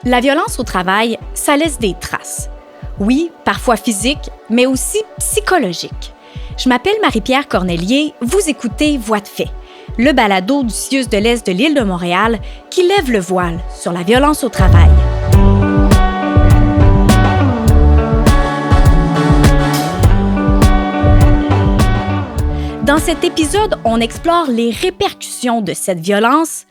La violence au travail, ça laisse des traces. Oui, parfois physiques, mais aussi psychologiques. Je m'appelle Marie-Pierre Cornelier, vous écoutez Voix de fait, le balado du CIUS de l'Est de l'île de Montréal qui lève le voile sur la violence au travail. Dans cet épisode, on explore les répercussions de cette violence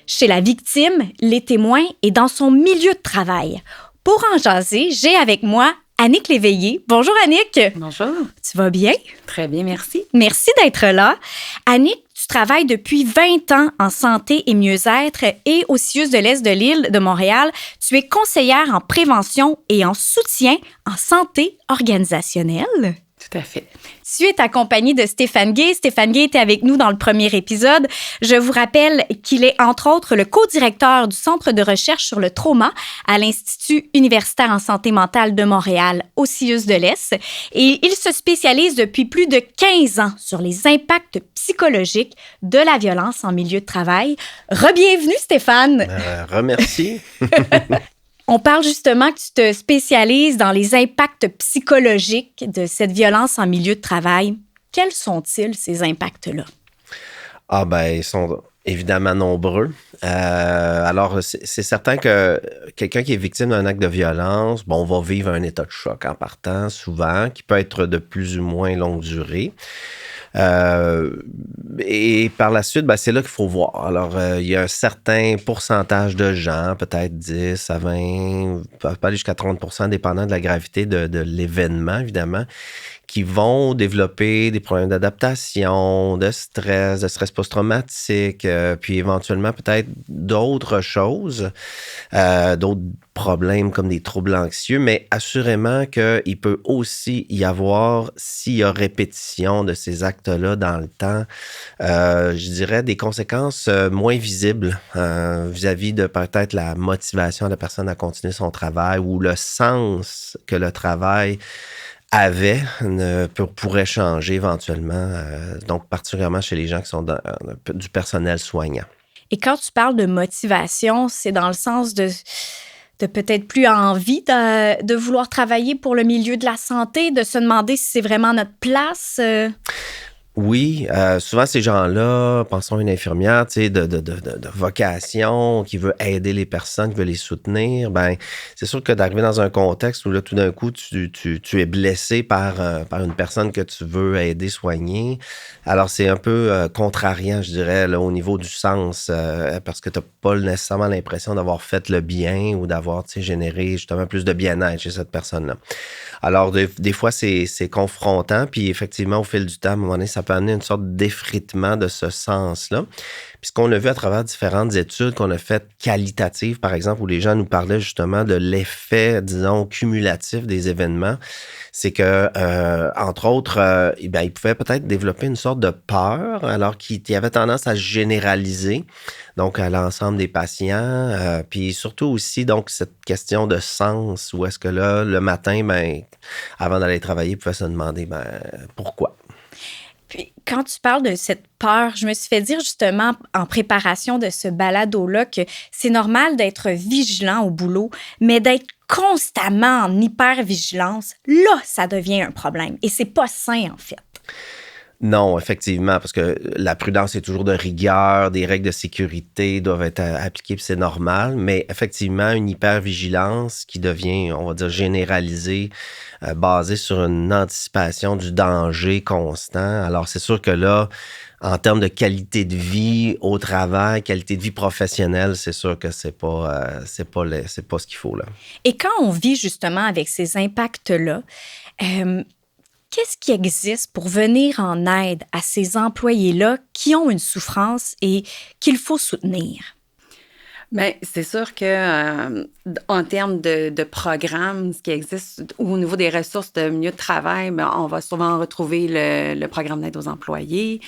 chez la victime, les témoins et dans son milieu de travail. Pour en jaser, j'ai avec moi Annick Léveillé. Bonjour Annick. Bonjour. Tu vas bien? Très bien, merci. Merci d'être là. Annick, tu travailles depuis 20 ans en santé et mieux-être et au CIUS de l'Est de l'île de Montréal. Tu es conseillère en prévention et en soutien en santé organisationnelle. Tout à fait. Tu es accompagné de Stéphane Gay. Stéphane Gay était avec nous dans le premier épisode. Je vous rappelle qu'il est, entre autres, le co-directeur du Centre de recherche sur le trauma à l'Institut universitaire en santé mentale de Montréal, au CIUS de l'Est. Et il se spécialise depuis plus de 15 ans sur les impacts psychologiques de la violence en milieu de travail. Rebienvenue, Stéphane. Remercie. On parle justement que tu te spécialises dans les impacts psychologiques de cette violence en milieu de travail. Quels sont-ils, ces impacts-là? Ils sont évidemment nombreux. Alors, c'est certain que quelqu'un qui est victime d'un acte de violence, va vivre un état de choc en partant, souvent, qui peut être de plus ou moins longue durée. Et par la suite, c'est là qu'il faut voir. Alors, il y a un certain pourcentage de gens, peut-être 10 à 20, peut aller jusqu'à 30%, dépendant de la gravité de l'événement, évidemment, qui vont développer des problèmes d'adaptation, de stress post-traumatique, puis éventuellement peut-être d'autres choses, d'autres problèmes comme des troubles anxieux, mais assurément qu'il peut aussi y avoir, s'il y a répétition de ces actes-là dans le temps, je dirais des conséquences moins visibles vis-à-vis de peut-être la motivation de la personne à continuer son travail ou le sens que le travail pourrait changer éventuellement, donc particulièrement chez les gens qui sont du personnel soignant. Et quand tu parles de motivation, c'est dans le sens de peut-être plus envie de vouloir travailler pour le milieu de la santé, de se demander si c'est vraiment notre place? Oui, souvent ces gens-là, pensons à une infirmière, de vocation, qui veut aider les personnes, qui veut les soutenir, c'est sûr que d'arriver dans un contexte où là, tout d'un coup, tu es blessé par une personne que tu veux aider, soigner. Alors, c'est un peu contrariant, je dirais, là, au niveau du sens, parce que tu n'as pas nécessairement l'impression d'avoir fait le bien ou d'avoir, généré justement plus de bien-être chez cette personne-là. Alors, des fois, c'est confrontant, puis effectivement, au fil du temps, à un moment donné, ça peut amener une sorte d'effritement de ce sens-là. Puis ce qu'on a vu à travers différentes études qu'on a faites qualitatives, par exemple, où les gens nous parlaient justement de l'effet, disons, cumulatif des événements, c'est que, entre autres, ils pouvaient peut-être développer une sorte de peur, alors qu'ils avaient tendance à généraliser, donc à l'ensemble des patients, puis surtout aussi, donc, cette question de sens, où est-ce que là, le matin, avant d'aller travailler, ils pouvaient se demander, pourquoi? Puis, quand tu parles de cette peur, je me suis fait dire justement en préparation de ce balado-là que c'est normal d'être vigilant au boulot, mais d'être constamment en hyper-vigilance, là, ça devient un problème. Et c'est pas sain, en fait. Non, effectivement, parce que la prudence est toujours de rigueur, des règles de sécurité doivent être appliquées, puis c'est normal, mais effectivement, une hypervigilance qui devient, on va dire, généralisée, basée sur une anticipation du danger constant. Alors, c'est sûr que là, en termes de qualité de vie au travail, qualité de vie professionnelle, c'est sûr que c'est pas ce qu'il faut, là. Et quand on vit justement avec ces impacts-là, qu'est-ce qui existe pour venir en aide à ces employés-là qui ont une souffrance et qu'il faut soutenir? Bien, c'est sûr que en termes de programmes, ce qui existe au niveau des ressources de milieu de travail, on va souvent retrouver le programme d'aide aux employés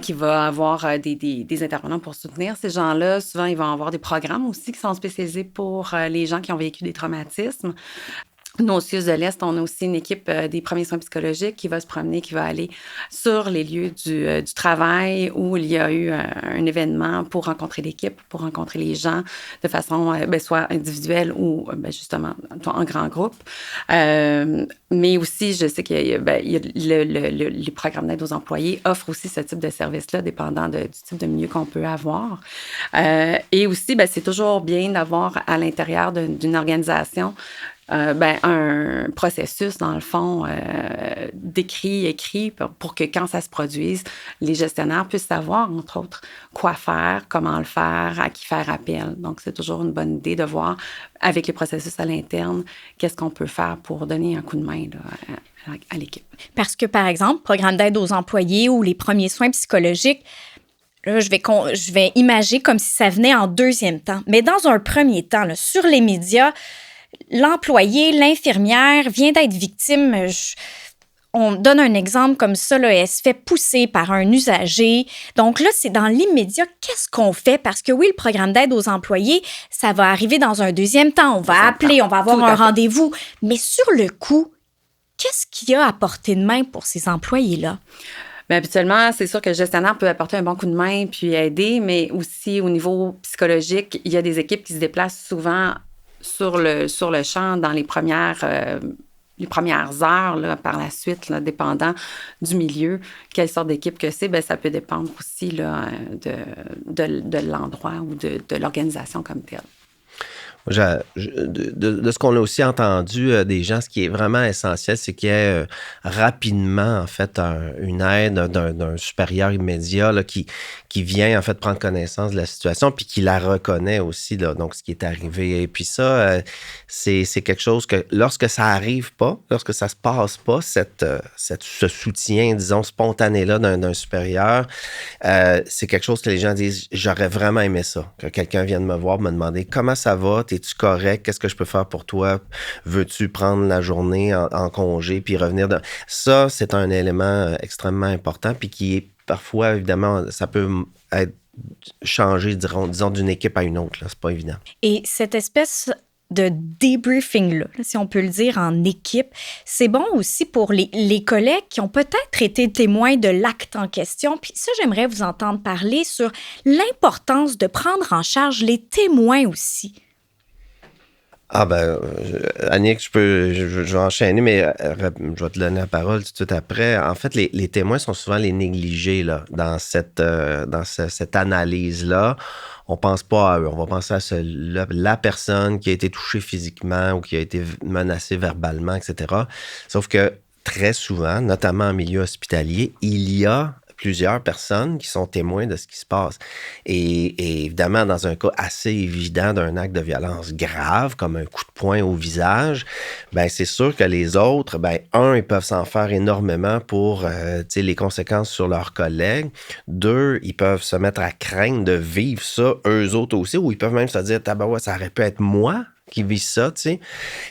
qui va avoir des intervenants pour soutenir ces gens-là. Souvent, ils vont avoir des programmes aussi qui sont spécialisés pour les gens qui ont vécu des traumatismes. Nous, au CIUS de l'Est, on a aussi une équipe des premiers soins psychologiques qui va se promener, qui va aller sur les lieux du travail où il y a eu un événement pour rencontrer l'équipe, pour rencontrer les gens de façon soit individuelle ou justement en grand groupe. Mais aussi, je sais qu'il y a, les programmes d'aide aux employés offrent aussi ce type de service-là, dépendant du type de milieu qu'on peut avoir. Et aussi, c'est toujours bien d'avoir à l'intérieur d'une organisation un processus, dans le fond, écrit, pour que quand ça se produise, les gestionnaires puissent savoir, entre autres, quoi faire, comment le faire, à qui faire appel. Donc, c'est toujours une bonne idée de voir, avec les processus à l'interne, qu'est-ce qu'on peut faire pour donner un coup de main là, à l'équipe. Parce que, par exemple, programme d'aide aux employés ou les premiers soins psychologiques, là, je vais imager comme si ça venait en deuxième temps. Mais dans un premier temps, là, sur les médias, l'employé, l'infirmière vient d'être victime. On donne un exemple comme ça, là, elle se fait pousser par un usager. Donc là, c'est dans l'immédiat, qu'est-ce qu'on fait? Parce que oui, le programme d'aide aux employés, ça va arriver dans un deuxième temps. On va appeler, on va avoir un rendez-vous. Mais sur le coup, qu'est-ce qu'il y a à portée de main pour ces employés-là? Bien, habituellement, c'est sûr que le gestionnaire peut apporter un bon coup de main puis aider, mais aussi au niveau psychologique, il y a des équipes qui se déplacent souvent sur le champ dans les premières heures, là, par la suite, là, dépendant du milieu, quelle sorte d'équipe que c'est, ça peut dépendre aussi là, de l'endroit ou de l'organisation comme telle. De ce qu'on a aussi entendu des gens, ce qui est vraiment essentiel, c'est qu'il y ait rapidement, en fait, une aide d'un supérieur immédiat là, qui vient, en fait, prendre connaissance de la situation puis qui la reconnaît aussi, là, donc ce qui est arrivé. Et puis ça, c'est quelque chose que lorsque ça arrive pas, lorsque ça se passe pas, ce soutien, disons, spontané-là d'un supérieur, c'est quelque chose que les gens disent, j'aurais vraiment aimé ça, que quelqu'un vienne me voir, me demander comment ça va, es-tu correct, qu'est-ce que je peux faire pour toi, veux-tu prendre la journée en congé puis revenir Ça, c'est un élément extrêmement important puis qui est parfois, évidemment, ça peut être changé, disons, d'une équipe à une autre, là, c'est pas évident. Et cette espèce de debriefing-là, si on peut le dire en équipe, c'est bon aussi pour les collègues qui ont peut-être été témoins de l'acte en question. Puis ça, j'aimerais vous entendre parler sur l'importance de prendre en charge les témoins aussi. Annick, je vais enchaîner, mais je vais te donner la parole tout de suite après. En fait, les témoins sont souvent les négligés là, dans cette analyse-là. On pense pas à eux, on va penser à la personne qui a été touchée physiquement ou qui a été menacée verbalement, etc. Sauf que très souvent, notamment en milieu hospitalier, il y a plusieurs personnes qui sont témoins de ce qui se passe. Et évidemment, dans un cas assez évident d'un acte de violence grave, comme un coup de poing au visage, c'est sûr que les autres, ils peuvent s'en faire énormément pour les conséquences sur leurs collègues. 2, ils peuvent se mettre à craindre de vivre ça, eux autres aussi, ou ils peuvent même se dire, ça aurait pu être moi qui vit ça, tu sais.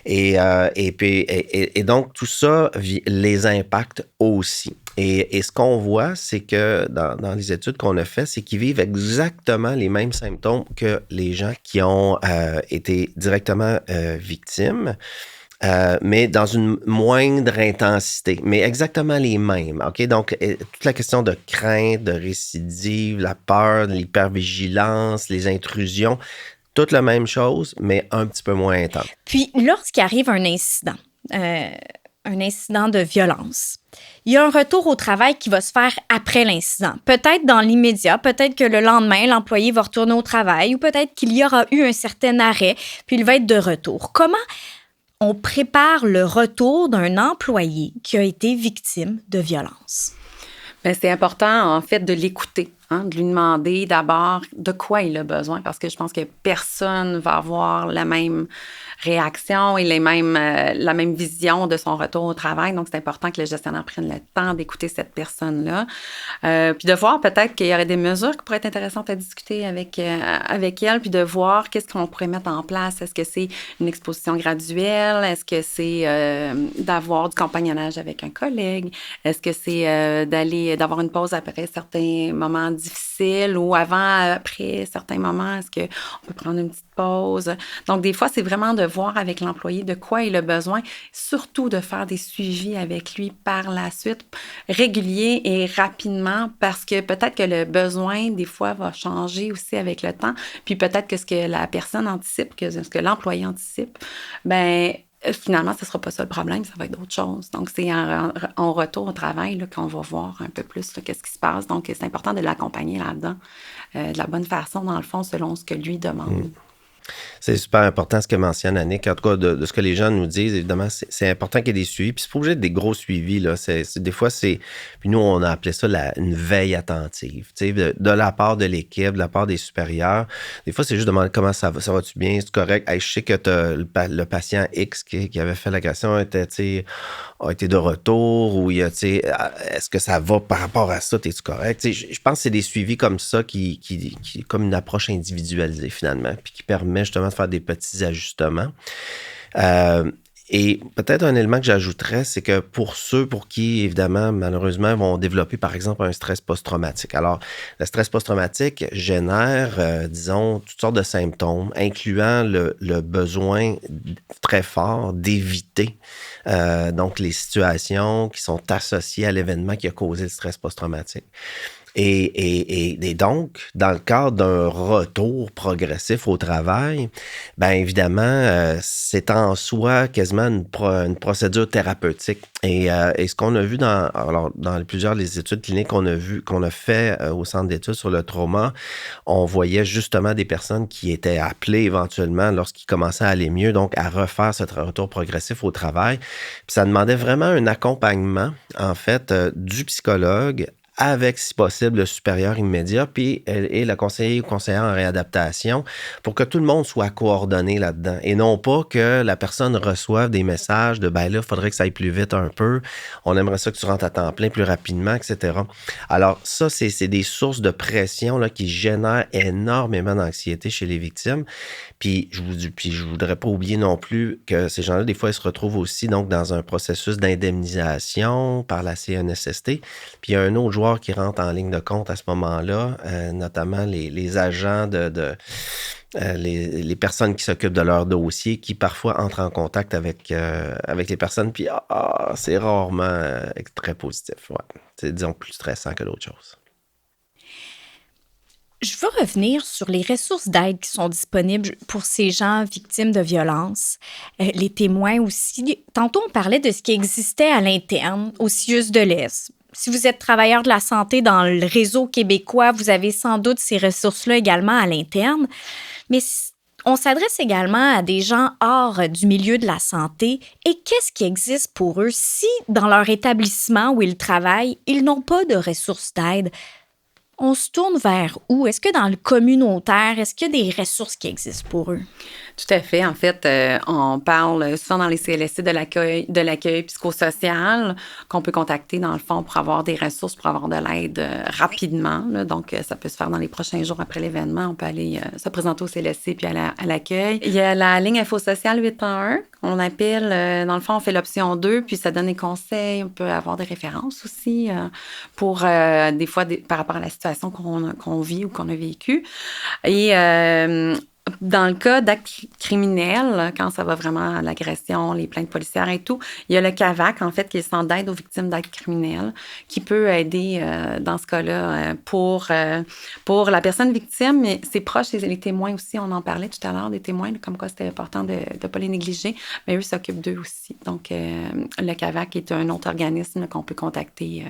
Et donc, tout ça les impacte aussi. Et ce qu'on voit, c'est que dans les études qu'on a faites, c'est qu'ils vivent exactement les mêmes symptômes que les gens qui ont été directement victimes. Mais dans une moindre intensité, mais exactement les mêmes. OK? Donc, toute la question de crainte, de récidive, la peur, l'hypervigilance, les intrusions, toute la même chose, mais un petit peu moins intense. Puis, lorsqu'il arrive un incident de violence, il y a un retour au travail qui va se faire après l'incident. Peut-être dans l'immédiat, peut-être que le lendemain, l'employé va retourner au travail ou peut-être qu'il y aura eu un certain arrêt, puis il va être de retour. Comment on prépare le retour d'un employé qui a été victime de violence? C'est important, en fait, de l'écouter, de lui demander d'abord de quoi il a besoin, parce que je pense que personne va avoir la même réaction et la même vision de son retour au travail. Donc, c'est important que le gestionnaire prenne le temps d'écouter cette personne-là. Puis de voir peut-être qu'il y aurait des mesures qui pourraient être intéressantes à discuter avec elle, puis de voir qu'est-ce qu'on pourrait mettre en place. Est-ce que c'est une exposition graduelle? Est-ce que c'est d'avoir du compagnonnage avec un collègue? Est-ce que c'est d'avoir une pause après certains moments difficiles ou après certains moments, est-ce qu'on peut prendre une petite pause? Donc, des fois, c'est vraiment de voir avec l'employé de quoi il a besoin, surtout de faire des suivis avec lui par la suite, réguliers et rapidement, parce que peut-être que le besoin, des fois, va changer aussi avec le temps. Puis peut-être que ce que la personne anticipe, que ce que l'employé anticipe, ben finalement, ce ne sera pas ça le problème, ça va être d'autres choses. Donc, c'est en retour au travail là, qu'on va voir un peu plus là, qu'est-ce qui se passe. Donc, c'est important de l'accompagner là-dedans de la bonne façon, dans le fond, selon ce que lui demande. C'est super important ce que mentionne Annick. En tout cas, de ce que les gens nous disent, évidemment, c'est important qu'il y ait des suivis. Puis c'est pas obligé d'être des gros suivis. Là. Des fois, c'est... Puis nous, on a appelé ça une veille attentive. De la part de l'équipe, de la part des supérieurs. Des fois, c'est juste demander comment ça va-tu bien, c'est correct. Hey, je sais que le patient X qui avait fait l'agression a été de retour ou est-ce que ça va par rapport à ça, t'es-tu correct? Je pense que c'est des suivis comme ça qui comme une approche individualisée finalement, puis qui permet justement de faire des petits ajustements. Et peut-être un élément que j'ajouterais, c'est que pour ceux pour qui, évidemment, malheureusement, vont développer, par exemple, un stress post-traumatique. Alors, le stress post-traumatique génère, disons, toutes sortes de symptômes, incluant le besoin très fort d'éviter donc les situations qui sont associées à l'événement qui a causé le stress post-traumatique. Et donc, dans le cadre d'un retour progressif au travail, bien évidemment, c'est en soi quasiment une procédure thérapeutique. Et ce qu'on a vu dans plusieurs des études cliniques qu'on a fait au centre d'études sur le trauma, on voyait justement des personnes qui étaient appelées éventuellement lorsqu'ils commençaient à aller mieux, donc à refaire ce retour progressif au travail. Puis ça demandait vraiment un accompagnement, en fait, du psychologue avec, si possible, le supérieur immédiat, puis et le conseiller ou conseillère en réadaptation pour que tout le monde soit coordonné là-dedans. Et non pas que la personne reçoive des messages de « ben là, il faudrait que ça aille plus vite un peu, on aimerait ça que tu rentres à temps plein plus rapidement, etc. » Alors ça, c'est des sources de pression là, qui génèrent énormément d'anxiété chez les victimes. Puis je voudrais pas oublier non plus que ces gens-là, des fois, ils se retrouvent aussi donc dans un processus d'indemnisation par la CNSST. Puis il y a un autre joueur qui rentre en ligne de compte à ce moment-là, notamment les agents les personnes qui s'occupent de leur dossier, qui parfois entrent en contact avec les personnes, puis c'est rarement très positif. Ouais. C'est, disons, plus stressant que d'autres choses. Je veux revenir sur les ressources d'aide qui sont disponibles pour ces gens victimes de violences, les témoins aussi. Tantôt, on parlait de ce qui existait à l'interne, au CIUS de l'Est. Si vous êtes travailleur de la santé dans le réseau québécois, vous avez sans doute ces ressources-là également à l'interne. Mais on s'adresse également à des gens hors du milieu de la santé. Et qu'est-ce qui existe pour eux si, dans leur établissement où ils travaillent, ils n'ont pas de ressources d'aide? On se tourne vers où? Est-ce que dans le communautaire, est-ce qu'il y a des ressources qui existent pour eux? Tout à fait. En fait, on parle souvent dans les CLSC de l'accueil psychosocial qu'on peut contacter, dans le fond, pour avoir des ressources, pour avoir de l'aide rapidement. Là. Donc, ça peut se faire dans les prochains jours après l'événement. On peut aller se présenter au CLSC puis à l'accueil. Il y a la ligne Info Sociale 811. On appelle, dans le fond, on fait l'option 2, puis ça donne des conseils. On peut avoir des références aussi pour, des fois, par rapport à la situation qu'on vit ou qu'on a vécue. Et dans le cas d'actes criminels, quand ça va vraiment à l'agression, les plaintes policières et tout, il y a le CAVAC, en fait, qui est le Centre d'aide aux victimes d'actes criminels, qui peut aider dans ce cas-là pour la personne victime, mais ses proches et les témoins aussi. On en parlait tout à l'heure des témoins, comme quoi c'était important de ne pas les négliger, mais eux s'occupent d'eux aussi. Donc, le CAVAC est un autre organisme qu'on peut contacter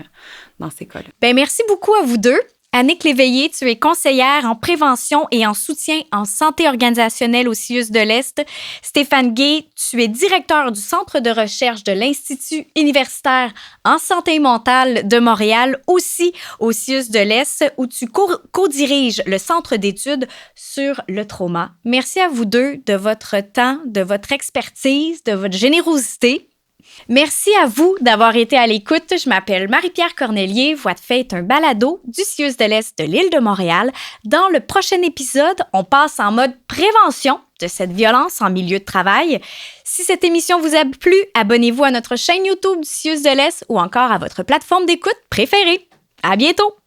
dans ces cas-là. Bien, merci beaucoup à vous deux. Annick Léveillé, tu es conseillère en prévention et en soutien en santé organisationnelle au CIUS de l'Est. Stéphane Gay, tu es directeur du Centre de recherche de l'Institut universitaire en santé mentale de Montréal, aussi au CIUS de l'Est, où tu co-diriges le Centre d'études sur le trauma. Merci à vous deux de votre temps, de votre expertise, de votre générosité. Merci à vous d'avoir été à l'écoute. Je m'appelle Marie-Pierre Cornelier. Voix de fait est un balado du CIUS de l'Est de l'île de Montréal. Dans le prochain épisode, on passe en mode prévention de cette violence en milieu de travail. Si cette émission vous a plu, abonnez-vous à notre chaîne YouTube du CIUS de l'Est ou encore à votre plateforme d'écoute préférée. À bientôt!